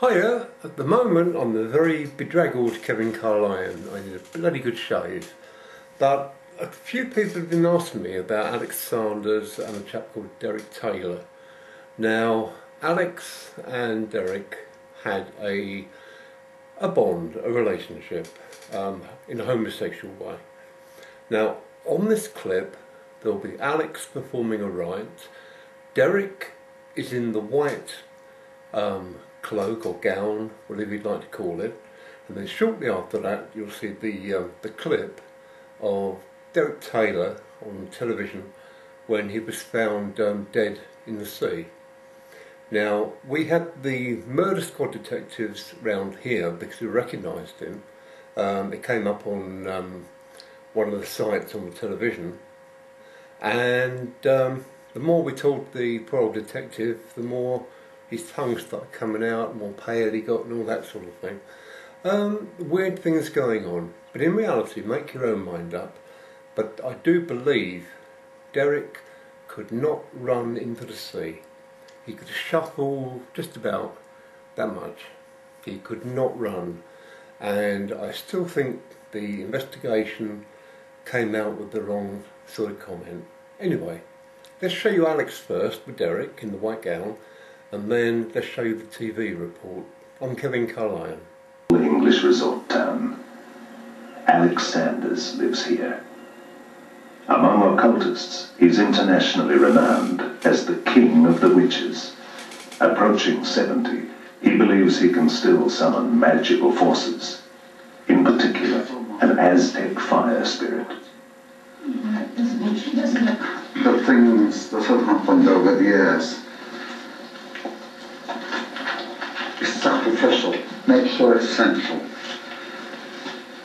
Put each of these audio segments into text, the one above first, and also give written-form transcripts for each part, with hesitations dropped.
Hiya, at the moment I'm a very bedraggled Kevin Carlyon. I need a bloody good shave. But a few people have been asking me about Alex Sanders and a chap called Derek Taylor. Now, Alex and Derek had a bond, a relationship, in a homosexual way. Now, on this clip, there'll be Alex performing a rite. Derek is in the white cloak or gown, whatever you'd like to call it, and then shortly after that you'll see the clip of Derek Taylor on television when he was found dead in the sea. Now, we had the murder squad detectives round here because we recognised him. It came up on one of the sites on the television, and the more we told the poor old detective, the more his tongue started coming out, the more pale he got and all that sort of thing. Weird things going on, but in reality, make your own mind up. But I do believe Derek could not run into the sea. He could shuffle just about that much. He could not run, and I still think the investigation came out with the wrong sort of comment. Anyway, let's show you Alex first with Derek in the white gown, and then let's show you the TV report. I'm Kevin Carlyon. English resort town. Alex Sanders lives here. Among occultists, he's internationally renowned as the King of the Witches. Approaching 70, he believes he can still summon magical forces, in particular, an Aztec fire spirit. The things that have happened over the years. It's sacrificial, make sure it's essential.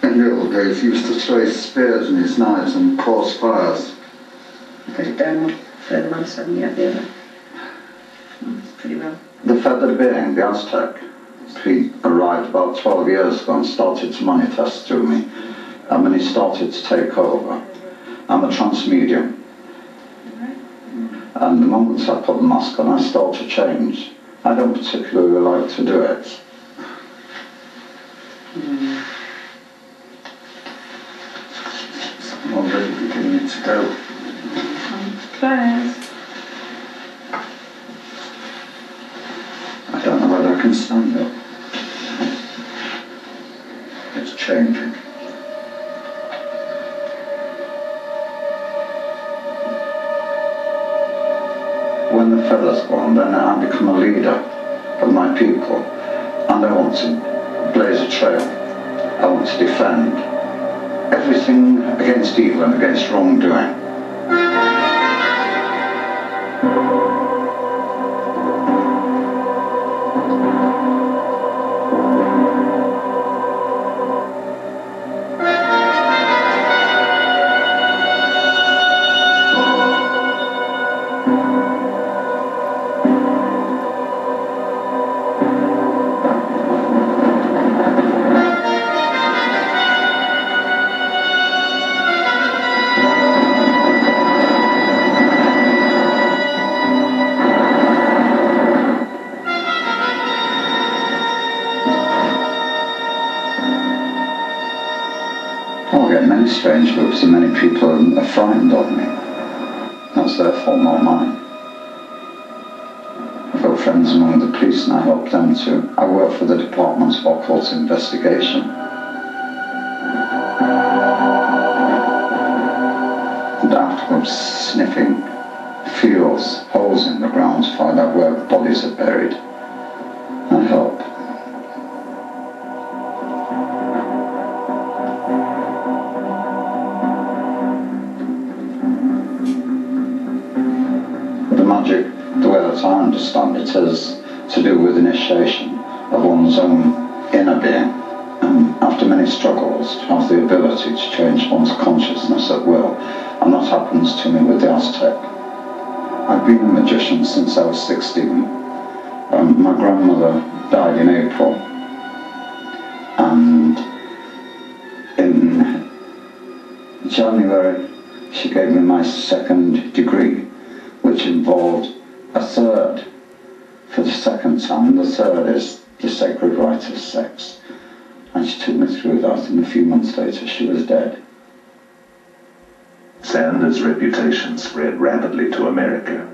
In the old days, he used to throw his spears and his knives and cause fires. Pretty well. The feathered being, the Aztec, he arrived about 12 years ago and started to manifest through me. And when he started to take over, I'm a trance medium. And the moment I put the mask on, I start to change. I don't particularly like to do it. I'm already beginning to go. Close. I don't know whether I can stand up. It's changing. When the feather's gone, then I become a leader of my people, and I want to blaze a trail. I want to defend everything against evil and against wrongdoing. I get many strange looks and many people are frightened of me. That's their fault, not mine. I've got friends among the police and I help them too. I work for the Department of Occult Investigation. And afterwards, sniffing fields, holes in the ground to find out where bodies are buried. I help. Magic, the way that I understand it, is to do with initiation of one's own inner being, and after many struggles to have the ability to change one's consciousness at will, and that happens to me with the Aztec. I've been a magician since I was 16. My grandmother died in April, and in January she gave me my second degree, which involved a third for the second time. The third is the sacred rite of sex. And she took me through that, and a few months later she was dead. Sanders' reputation spread rapidly to America.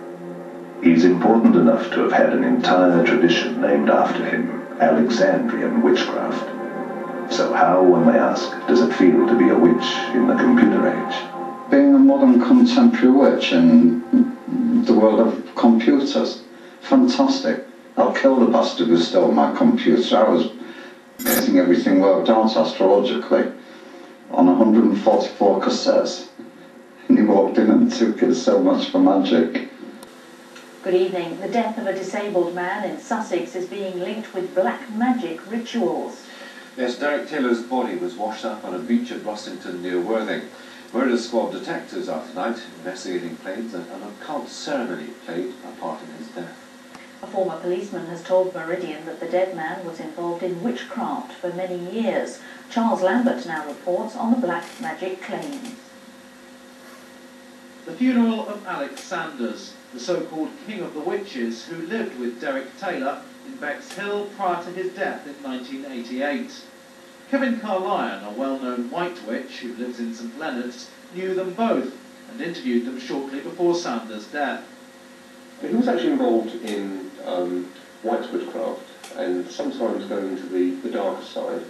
He's important enough to have had an entire tradition named after him, Alexandrian witchcraft. So how, one may ask, does it feel to be a witch in the computer age? Being a modern contemporary witch in the world of computers, fantastic. I'll kill the bastard who stole my computer. I was getting everything worked out astrologically on 144 cassettes. And he walked in and took it. So much for magic. Good evening. The death of a disabled man in Sussex is being linked with black magic rituals. Yes, Derek Taylor's body was washed up on a beach at Rustington near Worthing. Murder squad detectives are tonight investigating claims that an occult ceremony played a part in his death. A former policeman has told Meridian that the dead man was involved in witchcraft for many years. Charles Lambert now reports on the black magic claims. The funeral of Alex Sanders, the so-called King of the Witches, who lived with Derek Taylor in Bexhill prior to his death in 1988. Kevin Carlyon, a well-known white witch who lives in St Leonard's, knew them both and interviewed them shortly before Sanders' death. He was actually involved in white witchcraft and sometimes going to the darker side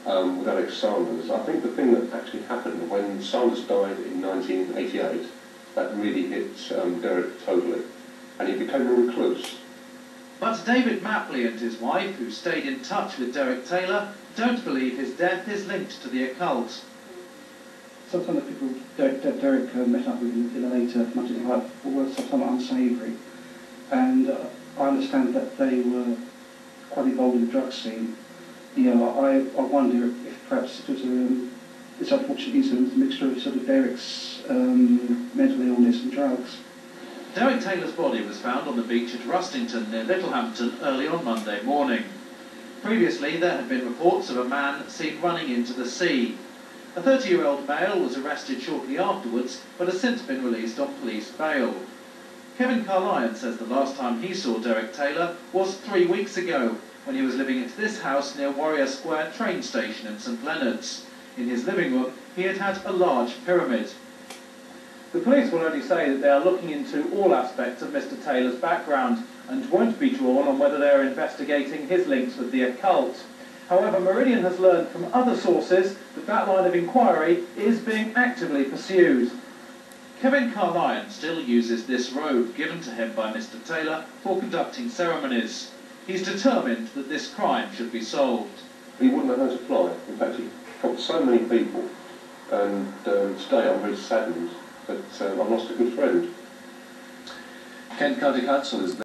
with Alex Sanders. I think the thing that actually happened when Sanders died in 1988, that really hit Derek totally, and he became a recluse. But David Mapley and his wife, who stayed in touch with Derek Taylor, don't believe his death is linked to the occult. Some of the people Derek met up with in the later 1985 were somewhat unsavoury, and I understand that they were quite involved in the drug scene. You know, I wonder if perhaps it was this unfortunate incident, a mixture of sort of Derek's mental illness and drugs. Derek Taylor's body was found on the beach at Rustington near Littlehampton early on Monday morning. Previously, there had been reports of a man seen running into the sea. A 30-year-old male was arrested shortly afterwards, but has since been released on police bail. Kevin Carlyon says the last time he saw Derek Taylor was 3 weeks ago, when he was living at this house near Warrior Square train station in St Leonard's. In his living room, he had had a large pyramid. The police will only say that they are looking into all aspects of Mr Taylor's background and won't be drawn on whether they are investigating his links with the occult. However, Meridian has learned from other sources that that line of inquiry is being actively pursued. Kevin Carlyon still uses this robe given to him by Mr Taylor for conducting ceremonies. He's determined that this crime should be solved. He wouldn't have known to fly. In fact, he helped so many people, and today I'm very saddened that I've lost a good friend. Kent County Council is